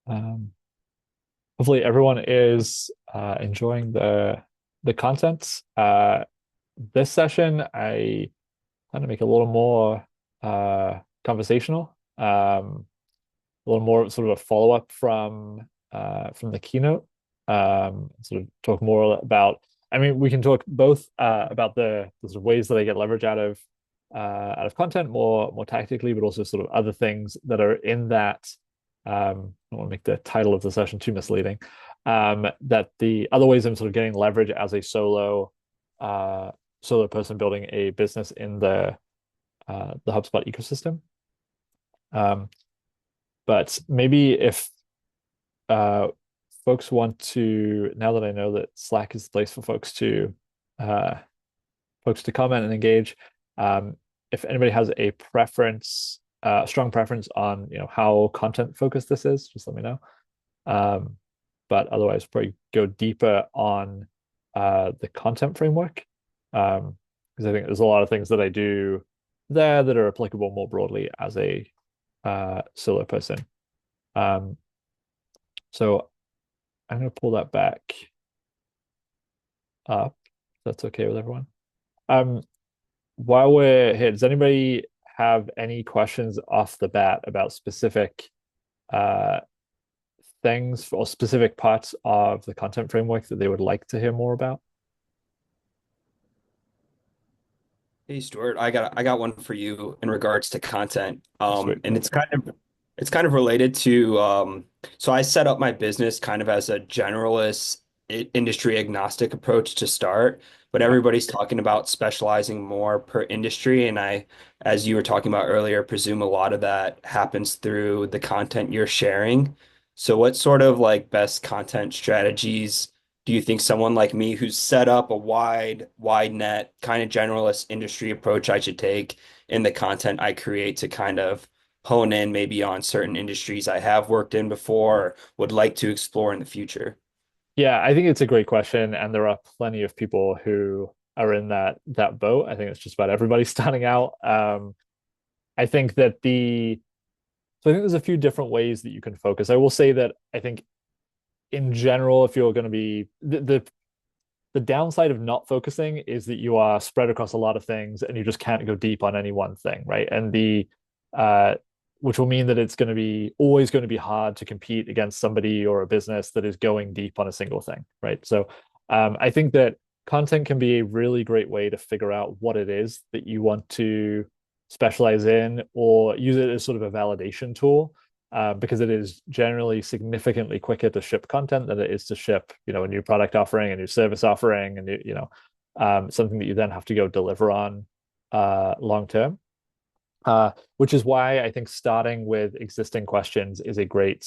Um, Hopefully everyone is enjoying the content. This session, I kind of make a little more conversational, a little more sort of a follow-up from the keynote. Sort of talk more about. I mean, we can talk both about the sort of ways that I get leverage out of content more tactically, but also sort of other things that are in that. I don't want to make the title of the session too misleading. That the other ways I'm sort of getting leverage as a uh, solo person building a business in the HubSpot ecosystem. Um, but maybe if uh, folks want to, now that I know that Slack is the place for uh, folks to comment and engage, if anybody has a preference, strong preference on how content focused this is, just let me know. Um, but otherwise, probably go deeper on the content framework, because I think there's a lot of things that I do there that are applicable more broadly as a solo person. Um, so I'm going to pull that back up. If that's okay with everyone. Um, while we're here, does anybody have any questions off the bat about specific uh, things or specific parts of the content framework that they would like to hear more about? Hey Stuart, I got one for you in regards to content. Sweet. And it's kind of related to so I set up my business kind of as a generalist industry agnostic approach to start, but Yeah. everybody's talking about specializing more per industry, and as you were talking about earlier, presume a lot of that happens through the content you're sharing. So what sort of like best content strategies do you think someone like me who's set up a wide net kind of generalist industry approach I should take in the content I create to kind of hone in maybe on certain industries I have worked in before or would like to explore in the future? Yeah, I think it's a great question, and there are plenty of people who are in that boat. I think it's just about everybody starting out. I think that I think there's a few different ways that you can focus. I will say that I think in general, if you're going to be the downside of not focusing is that you are spread across a lot of things and you just can't go deep on any one thing, right? And the uh which will mean that it's going to be always going to be hard to compete against somebody or a business that is going deep on a single thing, right? So I think that content can be a really great way to figure out what it is that you want to specialize in or use it as sort of a validation tool, because it is generally significantly quicker to ship content than it is to ship, a new product offering, a new service offering, and something that you then have to go deliver on long term. Which is why I think starting with existing questions is a great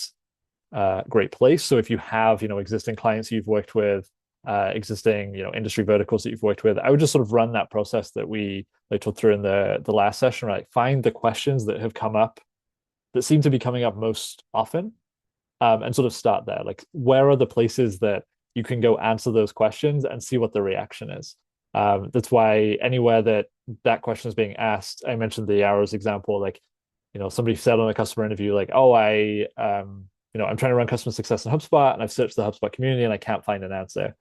place. So if you have, existing clients you've worked with, existing, industry verticals that you've worked with, I would just sort of run that process that we like talked through in the last session, right? Find the questions that have come up that seem to be coming up most often, and sort of start there. Like, where are the places that you can go answer those questions and see what the reaction is? That's why anywhere that question is being asked, I mentioned the hours example. Like, somebody said on a customer interview, like, "Oh, I'm trying to run customer success in HubSpot, and I've searched the HubSpot community and I can't find an answer."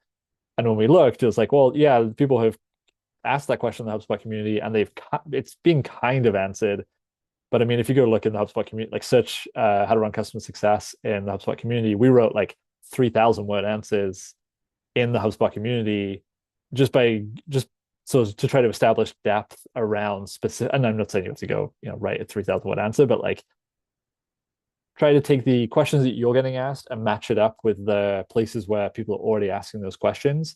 And when we looked, it was like, well, yeah, people have asked that question in the HubSpot community, and it's being kind of answered, but I mean, if you go look in the HubSpot community, like search how to run customer success in the HubSpot community, we wrote like 3,000 word answers in the HubSpot community just so to try to establish depth around specific. And I'm not saying you have to go, write a 3,000 word answer, but like try to take the questions that you're getting asked and match it up with the places where people are already asking those questions,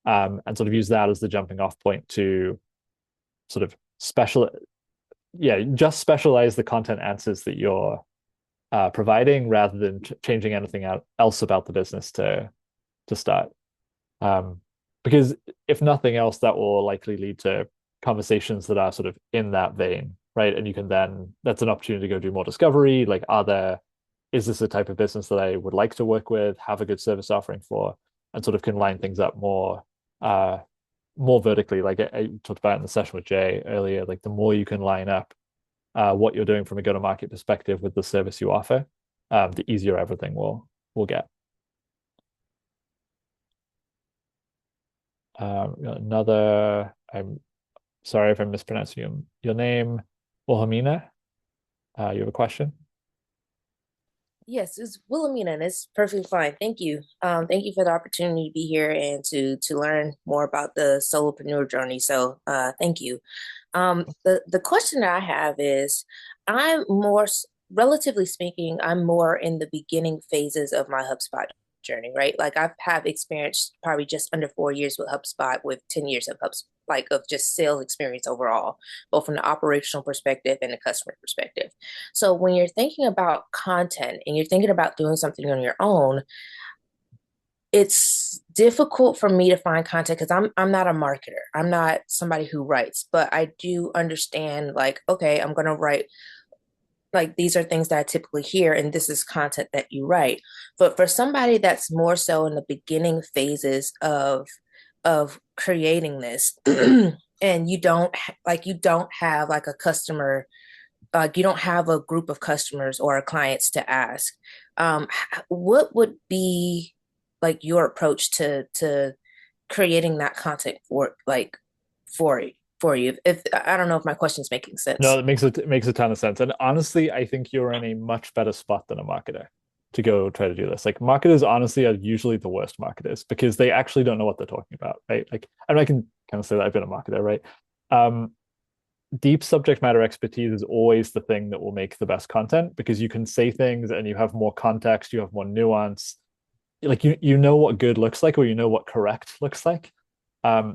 and sort of use that as the jumping off point to sort of just specialize the content answers that you're providing rather than changing anything else about the business to start. Um, because if nothing else, that will likely lead to conversations that are sort of in that vein, right? And you can then that's an opportunity to go do more discovery. Like, is this the type of business that I would like to work with, have a good service offering for, and sort of can line things up uh, more vertically. Like I talked about in the session with Jay earlier, like the more you can line up what you're doing from a go-to-market perspective with the service you offer, the easier everything will get. Another, I'm sorry if I'm mispronouncing your name, Wilhelmina. You have a question? Yes, it's Wilhelmina, and it's perfectly fine. Thank you. Thank you for the opportunity to be here and to learn more about the solopreneur journey. So, thank you. The question that I have is, I'm more, relatively speaking, I'm more in the beginning phases of my HubSpot journey, right? Like I've have experienced probably just under 4 years with HubSpot, with 10 years of HubSpot, like of just sales experience overall, both from the operational perspective and the customer perspective. So when you're thinking about content and you're thinking about doing something on your own, it's difficult for me to find content because I'm not a marketer. I'm not somebody who writes, but I do understand like, okay, I'm gonna write, like these are things that I typically hear, and this is content that you write. But for somebody that's more so in the beginning phases of creating this, and you don't have like a customer, you don't have a group of customers or clients to ask, what would be like your approach to creating that content for like for for you? If I don't know if my question's making No, sense. it makes a ton of sense. And honestly, I think you're in a much better spot than a marketer to go try to do this. Like marketers honestly are usually the worst marketers because they actually don't know what they're talking about, right? Like, I mean, I can kind of say that I've been a marketer, right? Um, Deep subject matter expertise is always the thing that will make the best content because you can say things and you have more context, you have more nuance. Like you know what good looks like or you know what correct looks like.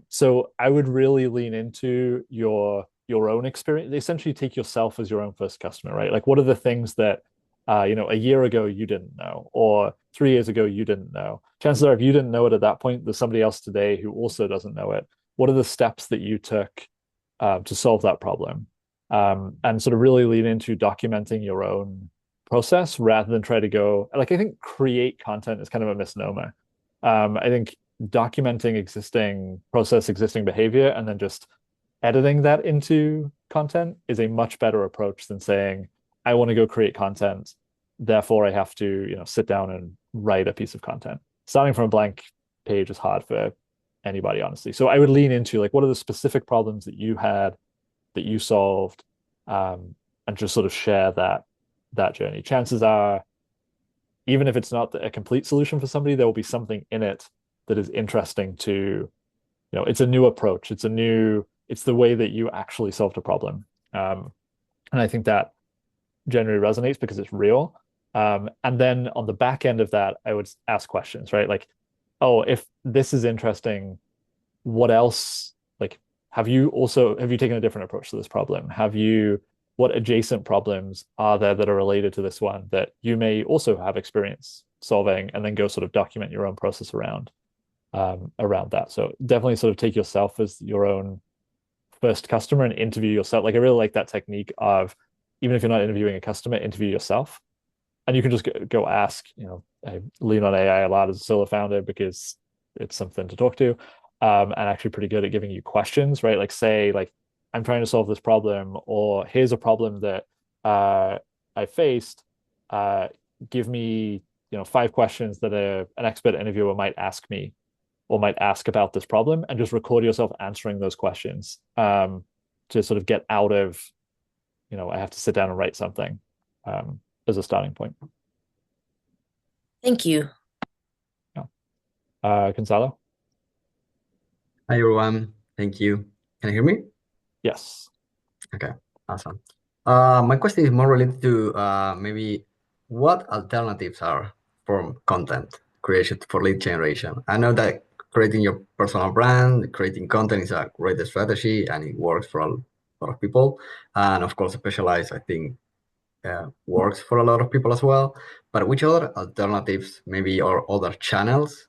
So I would really lean into your own experience. Essentially, take yourself as your own first customer, right? Like, what are the things that a year ago you didn't know, or 3 years ago you didn't know? Chances are, if you didn't know it at that point, there's somebody else today who also doesn't know it. What are the steps that you took to solve that problem? And sort of really lean into documenting your own process rather than try to go like I think create content is kind of a misnomer. I think documenting existing process, existing behavior, and then just editing that into content is a much better approach than saying, I want to go create content, therefore I have to, sit down and write a piece of content. Starting from a blank page is hard for anybody, honestly. So I would lean into like, what are the specific problems that you had that you solved, and just sort of share that journey. Chances are, even if it's not a complete solution for somebody, there will be something in it that is interesting to, it's a new approach. It's the way that you actually solved a problem. And I think that generally resonates because it's real. And then on the back end of that, I would ask questions, right? Like, oh, if this is interesting, what else? Like, have you taken a different approach to this problem? What adjacent problems are there that are related to this one that you may also have experience solving, and then go sort of document your own process around that. So definitely sort of take yourself as your own first customer and interview yourself. Like I really like that technique of, even if you're not interviewing a customer, interview yourself. And you can just go ask, I lean on AI a lot as a solo founder because it's something to talk to, and actually pretty good at giving you questions, right? Like say, like, I'm trying to solve this problem, or here's a problem that I faced. Give me, 5 questions that an expert interviewer might ask me or might ask about this problem, and just record yourself answering those questions, to sort of get out of, I have to sit down and write something, as a starting point. Thank you. Yeah. Gonzalo? Hi everyone, thank you. Can you hear me? Yes. Okay, awesome. My question is more related to maybe what alternatives are for content creation for lead generation. I know that creating your personal brand, creating content is a great strategy and it works for a lot of people. And of course, specialized, I think, works for a lot of people as well. But which other alternatives, maybe, or other channels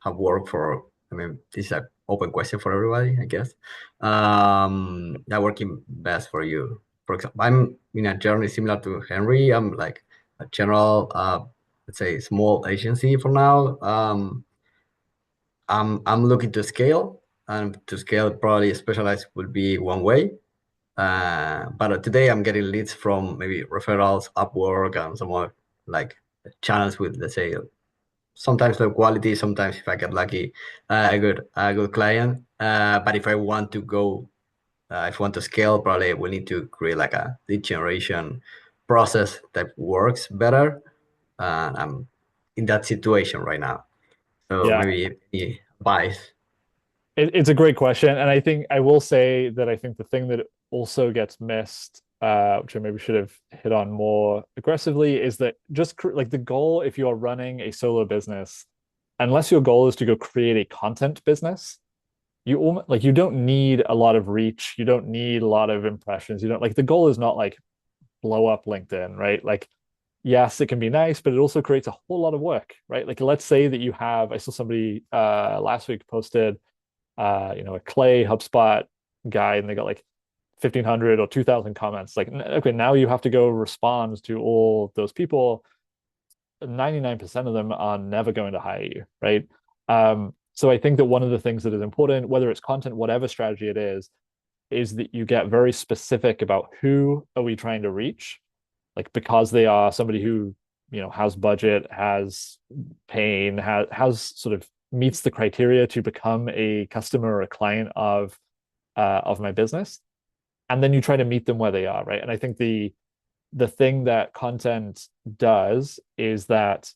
have worked for, I mean, this is an open question for everybody, I guess, that working best for you? For example, I'm in a journey similar to Henry. I'm like a general, let's say, small agency for now. I'm looking to scale, and to scale, probably specialized would be one way. But today I'm getting leads from maybe referrals, Upwork, and some other like channels with, let's say, sometimes low quality, sometimes if I get lucky, a good client. But if I want to go, if I want to scale, probably we need to create like a lead generation process that works better. And I'm in that situation right now. So Yeah, maybe any advice. it's a great question, and I think I will say that I think the thing that also gets missed, which I maybe should have hit on more aggressively, is that just like the goal, if you are running a solo business, unless your goal is to go create a content business, you almost like you don't need a lot of reach, you don't need a lot of impressions, you don't like the goal is not like blow up LinkedIn, right? Like yes, it can be nice, but it also creates a whole lot of work, right? Like let's say that you have, I saw somebody last week posted a Clay HubSpot guy and they got like 1,500 or 2,000 comments. Like, okay, now you have to go respond to all those people. 99% of them are never going to hire you, right? So I think that one of the things that is important, whether it's content, whatever strategy it is that you get very specific about who are we trying to reach, like because they are somebody who has budget, has pain, has sort of meets the criteria to become a customer or a client of my business, and then you try to meet them where they are, right? And I think the thing that content does is that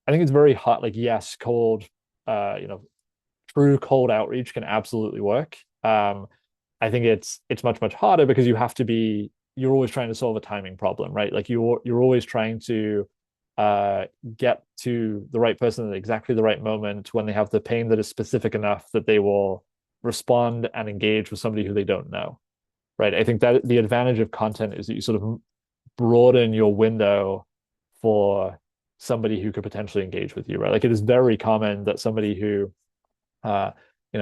I think it's very hot. Like yes, cold, true cold outreach can absolutely work. I think it's much harder because you're always trying to solve a timing problem, right? Like you're always trying to get to the right person at exactly the right moment when they have the pain that is specific enough that they will respond and engage with somebody who they don't know, right? I think that the advantage of content is that you sort of broaden your window for somebody who could potentially engage with you, right? Like it is very common that somebody who uh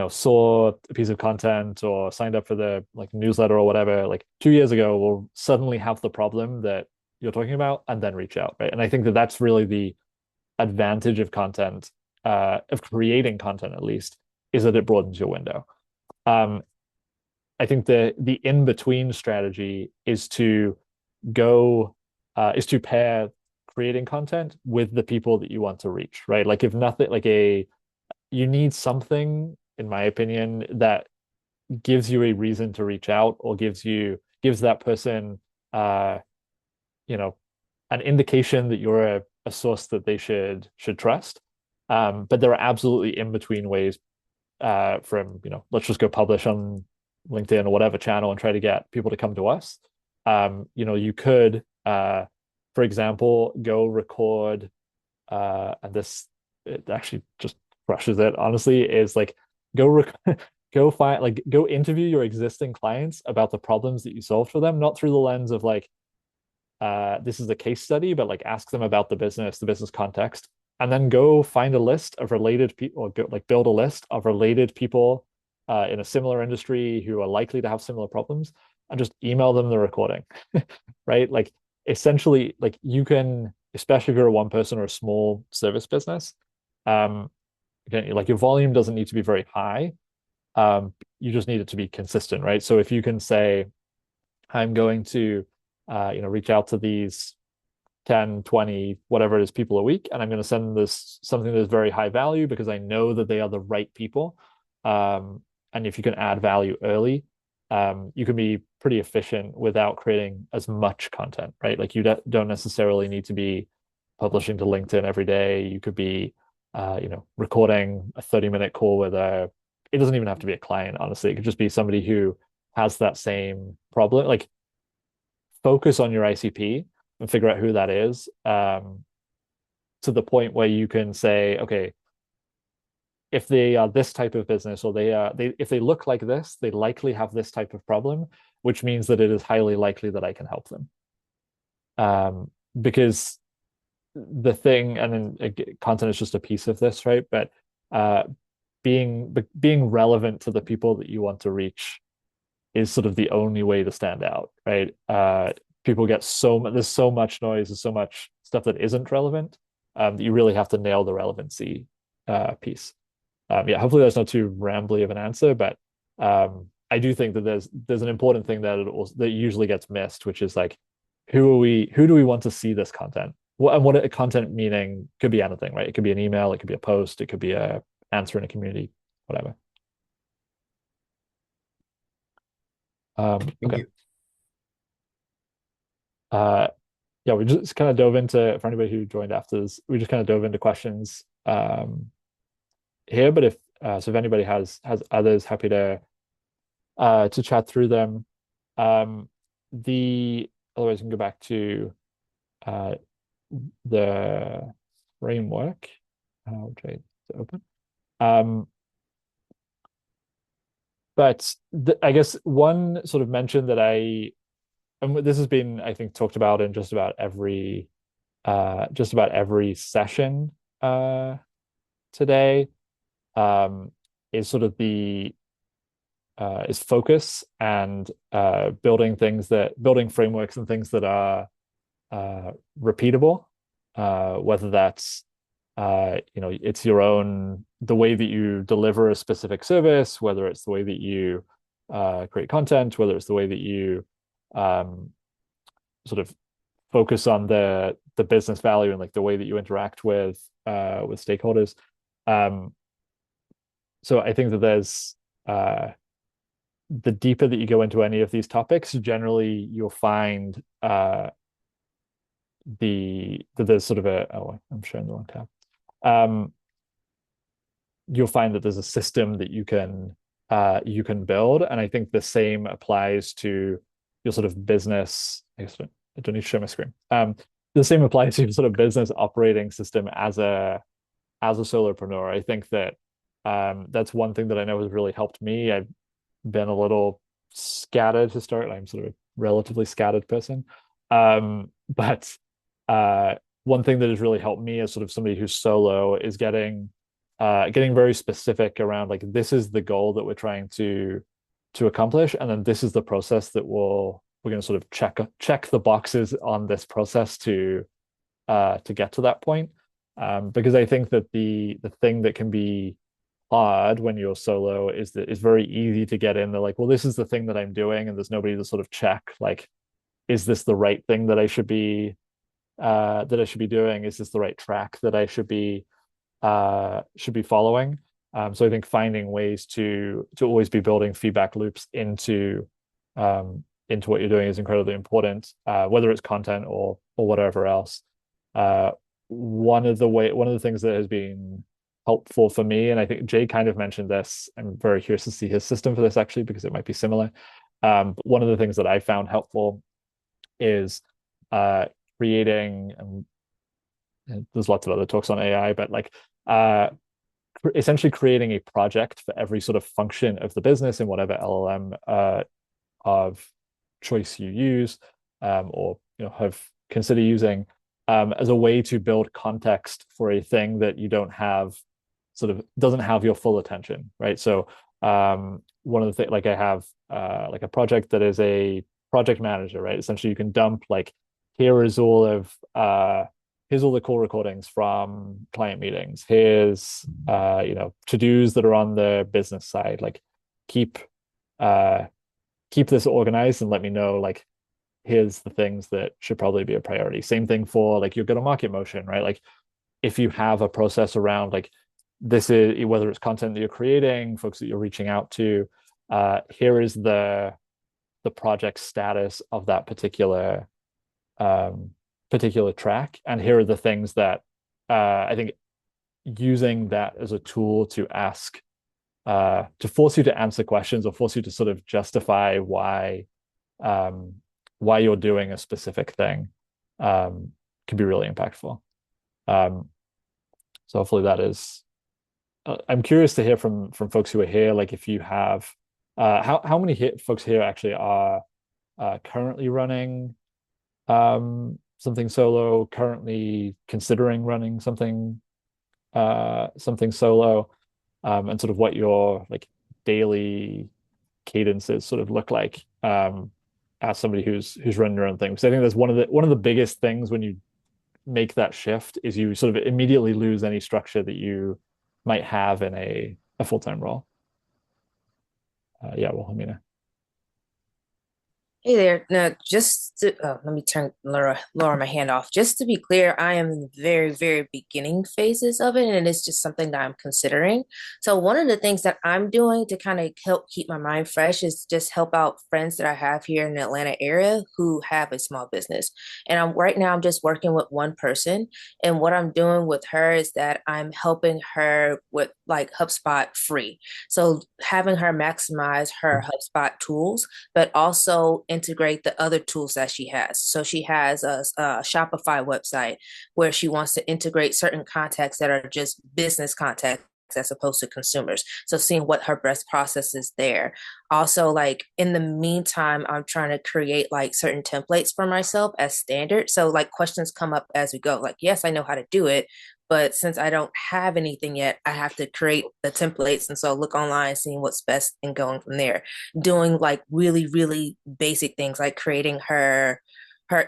saw a piece of content or signed up for the like newsletter or whatever like 2 years ago will suddenly have the problem that you're talking about and then reach out, right? And I think that that's really the advantage of content, of creating content at least, is that it broadens your window. um I think the in-between strategy is to pair creating content with the people that you want to reach, right? Like if nothing, you need something, in my opinion, that gives you a reason to reach out or gives that person uh you know an indication that you're a source that they should trust. But there are absolutely in between ways, from let's just go publish on LinkedIn or whatever channel and try to get people to come to us. You could for example go record, and this it actually just crushes it honestly, is like go find like go interview your existing clients about the problems that you solved for them, not through the lens of like this is a case study, but like ask them about the business context, and then go find a list of related people, or go, like build a list of related people in a similar industry who are likely to have similar problems, and just email them the recording, right? Like essentially, like you can, especially if you're a one person or a small service business, again, like your volume doesn't need to be very high. You just need it to be consistent, right? So if you can say, I'm going to reach out to these 10, 20, whatever it is, people a week, and I'm going to send this something that's very high value because I know that they are the right people. And if you can add value early, you can be pretty efficient without creating as much content, right? Like you don't necessarily need to be publishing to LinkedIn every day. You could be recording a 30-minute call with it doesn't even have to be a client, honestly. It could just be somebody who has that same problem. Like focus on your ICP and figure out who that is, to the point where you can say, okay, if they are this type of business, or if they look like this, they likely have this type of problem, which means that it is highly likely that I can help them. Because the thing, and then content is just a piece of this, right? But being relevant to the people that you want to reach is sort of the only way to stand out, right? People get there's so much noise, there's so much stuff that isn't relevant, that you really have to nail the relevancy piece. Yeah, hopefully that's not too rambly of an answer, but I do think that there's an important thing that usually gets missed, which is like, who do we want to see this content? what a content meaning could be anything, right? It could be an email, it could be a post, it could be a answer in a community, whatever. Thank Okay. you. Yeah, we just kind of dove into, for anybody who joined after this, we just kind of dove into questions here. But if anybody has others, happy to chat through them. The Otherwise, we can go back to the framework, which I to open. But I guess one sort of mention that and this has been, I think, talked about in just about every session today, is sort of is focus and building frameworks and things that are repeatable, whether that's it's the way that you deliver a specific service, whether it's the way that you create content, whether it's the way that you sort of focus on the business value and like the way that you interact with stakeholders. So I think that there's the deeper that you go into any of these topics, generally you'll find that there's sort of I'm showing the wrong tab. You'll find that there's a system that you can build, and I think the same applies to your sort of business. I guess I don't need to show my screen. The same applies to your sort of business operating system as a solopreneur. I think that that's one thing that I know has really helped me. I've been a little scattered to start. I'm sort of a relatively scattered person. But one thing that has really helped me as sort of somebody who's solo is getting very specific around like, this is the goal that we're trying to accomplish, and then this is the process that we're going to sort of check the boxes on this process to get to that point. Because I think that the thing that can be hard when you're solo is that it's very easy to get in there like, well, this is the thing that I'm doing, and there's nobody to sort of check like, is this the right thing that I should be doing? Is this the right track that I should be following? So I think finding ways to always be building feedback loops into what you're doing is incredibly important, whether it's content or whatever else. One of the things that has been helpful for me, and I think Jay kind of mentioned this, I'm very curious to see his system for this actually, because it might be similar. But one of the things that I found helpful is creating, and there's lots of other talks on AI, but like essentially creating a project for every sort of function of the business in whatever LLM of choice you use, or have consider using, as a way to build context for a thing that you don't have, sort of doesn't have your full attention, right? So one of the things, like I have like a project that is a project manager, right? Essentially you can dump like, here's all the call recordings from client meetings. Here's to-dos that are on the business side. Like keep this organized and let me know like, here's the things that should probably be a priority. Same thing for like your go-to-market motion, right? Like if you have a process around like, this is whether it's content that you're creating, folks that you're reaching out to, here is the project status of that particular track, and here are the things that I think using that as a tool to ask to force you to answer questions or force you to sort of justify why you're doing a specific thing can be really impactful. So hopefully that is I'm curious to hear from folks who are here, like if you have how many folks here actually are currently running something solo, currently considering running something solo, and sort of what your like daily cadences sort of look like as somebody who's running your own thing. Because I think that's one of the biggest things when you make that shift is you sort of immediately lose any structure that you might have in a full-time role. Yeah, well, let me know. Hey there. Now, just to, let me lower my hand off. Just to be clear, I am in the very, very beginning phases of it, and it's just something that I'm considering. So, one of the things that I'm doing to kind of help keep my mind fresh is just help out friends that I have here in the Atlanta area who have a small business. And right now I'm just working with one person, and what I'm doing with her is that I'm helping her with like HubSpot free. So, having her maximize her HubSpot tools but also integrate the other tools that she has. So she has a Shopify website where she wants to integrate certain contacts that are just business contacts as opposed to consumers. So seeing what her best process is there. Also, like in the meantime, I'm trying to create like certain templates for myself as standard. So like questions come up as we go. Like, yes, I know how to do it, but since I don't have anything yet, I have to create the templates. And so look online, seeing what's best and going from there. Doing like really, really basic things like creating her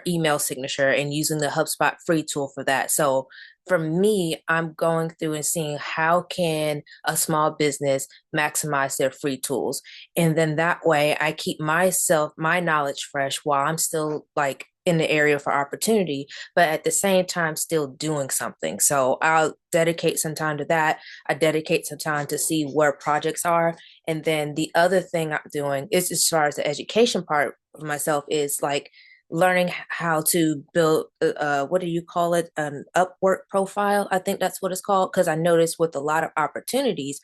email signature and using the HubSpot free tool for that. So for me, I'm going through and seeing how can a small business maximize their free tools. And then that way I keep my knowledge fresh while I'm still like in the area for opportunity, but at the same time still doing something. So I'll dedicate some time to that. I dedicate some time to see where projects are. And then the other thing I'm doing is, as far as the education part of myself, is like learning how to build what do you call it, an Upwork profile. I think that's what it's called, because I noticed with a lot of opportunities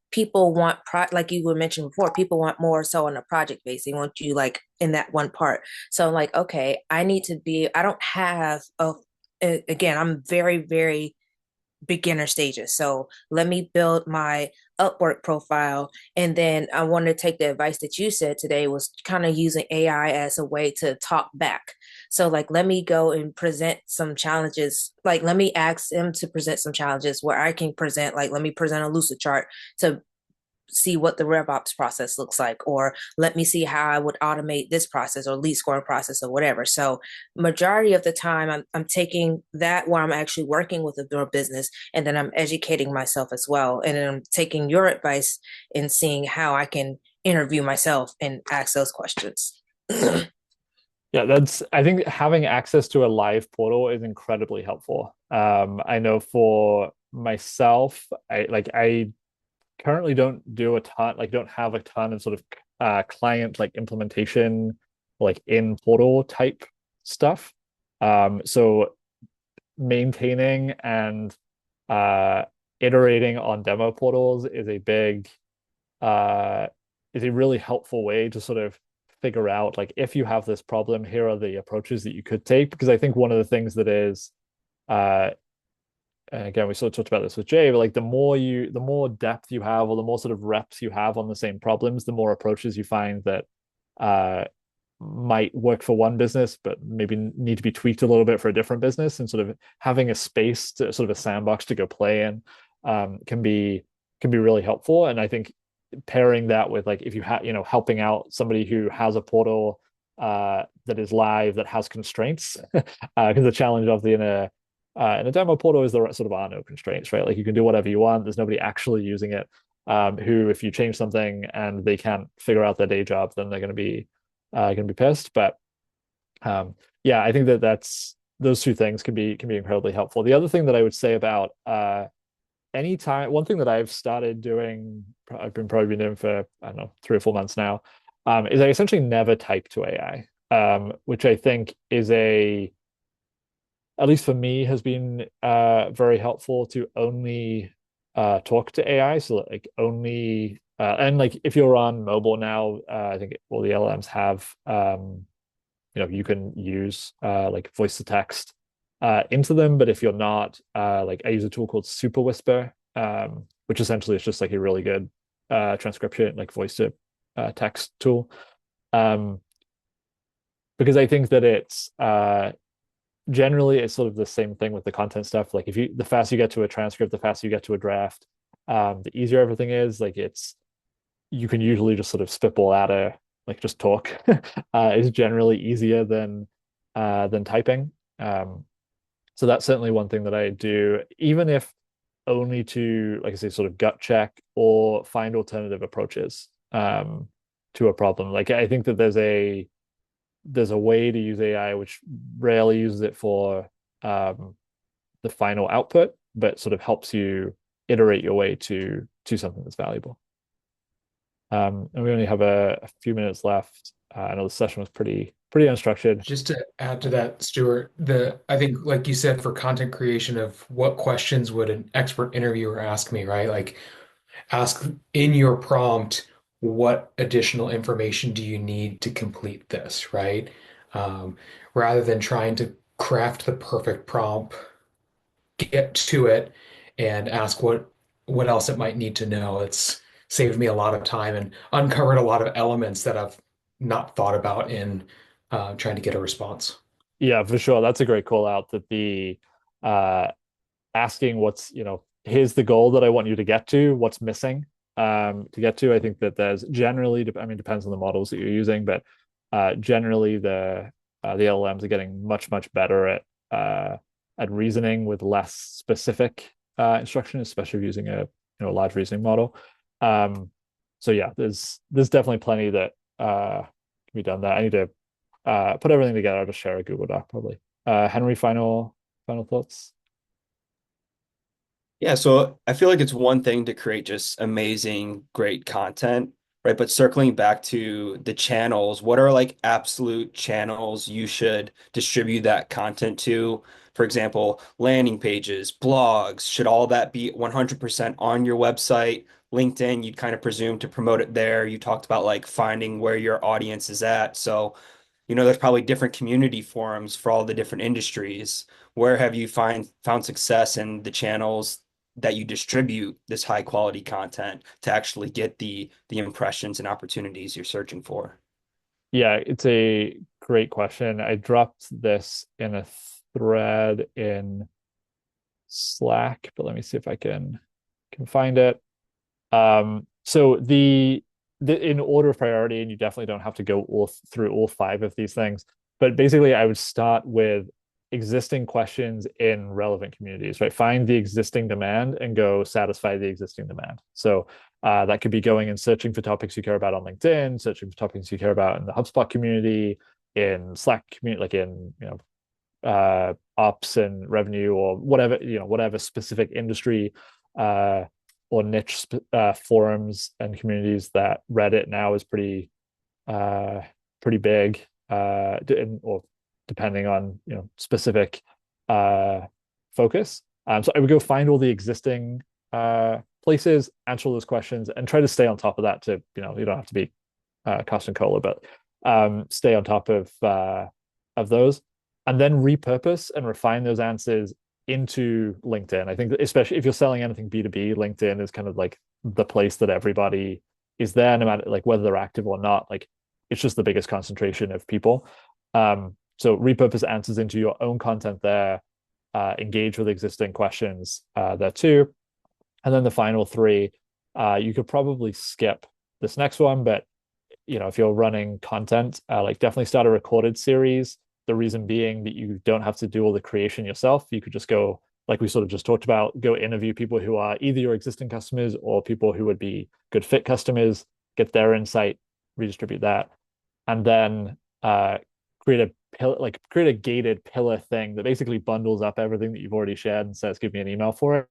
people want like you were mentioning before, people want more so on a project base. They want you like in that one part. So I'm like, okay, I don't have again, I'm very, very beginner stages. So let me build my Upwork profile. And then I wanted to take the advice that you said today, was kind of using AI as a way to talk back. So like, let me go and present some challenges. Like, let me ask them to present some challenges where I can present, like, let me present a lucid chart to see what the RevOps process looks like, or let me see how I would automate this process or lead scoring process or whatever. So majority of the time I'm taking that where I'm actually working with a business, and then I'm educating myself as well. And then I'm taking your advice and seeing how I can interview myself and ask those questions. Yeah, I think having access to a live portal is incredibly helpful. I know for myself, I currently don't do a ton, like don't have a ton of sort of client like implementation, like in portal type stuff. So maintaining and uh iterating on demo portals uh is a really helpful way to sort of figure out, like, if you have this problem, here are the approaches that you could take. Because I think one of the things that is uh and again, we sort of talked about this with Jay, but like the more depth you have, or the more sort of reps you have on the same problems, the more approaches you find that uh, might work for one business, but maybe need to be tweaked a little bit for a different business. And sort of having a space to sort of a sandbox to go play in can be really helpful. And I think pairing that with, like, if you have, helping out somebody who has a portal that is live, that has constraints, because the challenge of the in a demo portal is there sort of are no constraints, right? Like, you can do whatever you want. There's nobody actually using it. Who, if you change something and they can't figure out their day job, then they're going to be pissed. But yeah, I think that's those two things can be incredibly helpful. The other thing that I would say about anytime, one thing that I've started doing, I've probably been doing for, I don't know, 3 or 4 months now, is I essentially never type to AI, which I think is at least for me, has been very helpful to only talk to AI. So like only and like if you're on mobile now, I think all the LLMs have you can use like voice to text into them. But if you're not, like, I use a tool called Super Whisper, which essentially is just like a really good transcription, like voice to text tool. Um, because I think that it's generally it's sort of the same thing with the content stuff. Like, the faster you get to a transcript, the faster you get to a draft, the easier everything is. Like, you can usually just sort of spitball out like, just talk is generally easier than typing. So that's certainly one thing that I do, even if only to, like I say, sort of gut check or find alternative approaches to a problem. Like, I think that there's there's a way to use AI which rarely uses it for the final output, but sort of helps you iterate your way to something that's valuable. And we only have a few minutes left. I know the session was pretty unstructured. Just to add to that, Stuart, I think, like you said, for content creation, of what questions would an expert interviewer ask me, right? Like, ask in your prompt, what additional information do you need to complete this, right? Um, Rather than trying to craft the perfect prompt, get to it and ask what else it might need to know. It's saved me a lot of time and uncovered a lot of elements that I've not thought about in trying to get a response. Yeah, for sure. That's a great call out, that the uh asking what's, here's the goal that I want you to get to, what's missing to get to. I think that there's generally, I mean, depends on the models that you're using, but generally the LLMs are getting much better at reasoning with less specific instruction, especially if using a large reasoning model. So yeah, there's definitely plenty that can be done there. I need to put everything together. I'll just share a Google Doc probably. Henry, final thoughts? Yeah, so I feel like it's one thing to create just amazing, great content, right? But circling back to the channels, what are like absolute channels you should distribute that content to? For example, landing pages, blogs, should all that be 100% on your website? LinkedIn, you'd kind of presume to promote it there. You talked about like finding where your audience is at. So, there's probably different community forums for all the different industries. Where have you found success in the channels that you distribute this high quality content to actually get the impressions and opportunities you're searching for? Yeah, it's a great question. I dropped this in a thread in Slack, but let me see if I can find it. So the in order of priority, and you definitely don't have to go through all five of these things, but basically I would start with existing questions in relevant communities, right? Find the existing demand and go satisfy the existing demand. So that could be going and searching for topics you care about on LinkedIn, searching for topics you care about in the HubSpot community, in Slack community, like in ops and revenue, or whatever specific industry or niche forums and communities. That Reddit now is pretty big, or depending on specific focus. So I would go find all the existing places, answer all those questions, and try to stay on top of that. To you don't have to be Carson Cola, but stay on top of those, and then repurpose and refine those answers into LinkedIn. I think especially if you're selling anything B2B, LinkedIn is kind of like the place that everybody is there, no matter like whether they're active or not. Like it's just the biggest concentration of people. So repurpose answers into your own content there, engage with existing questions there too. And then the final three, you could probably skip this next one, but if you're running content, like definitely start a recorded series. The reason being that you don't have to do all the creation yourself. You could just go, like we sort of just talked about, go interview people who are either your existing customers or people who would be good fit customers, get their insight, redistribute that, and then create a gated pillar thing that basically bundles up everything that you've already shared and says, give me an email for it.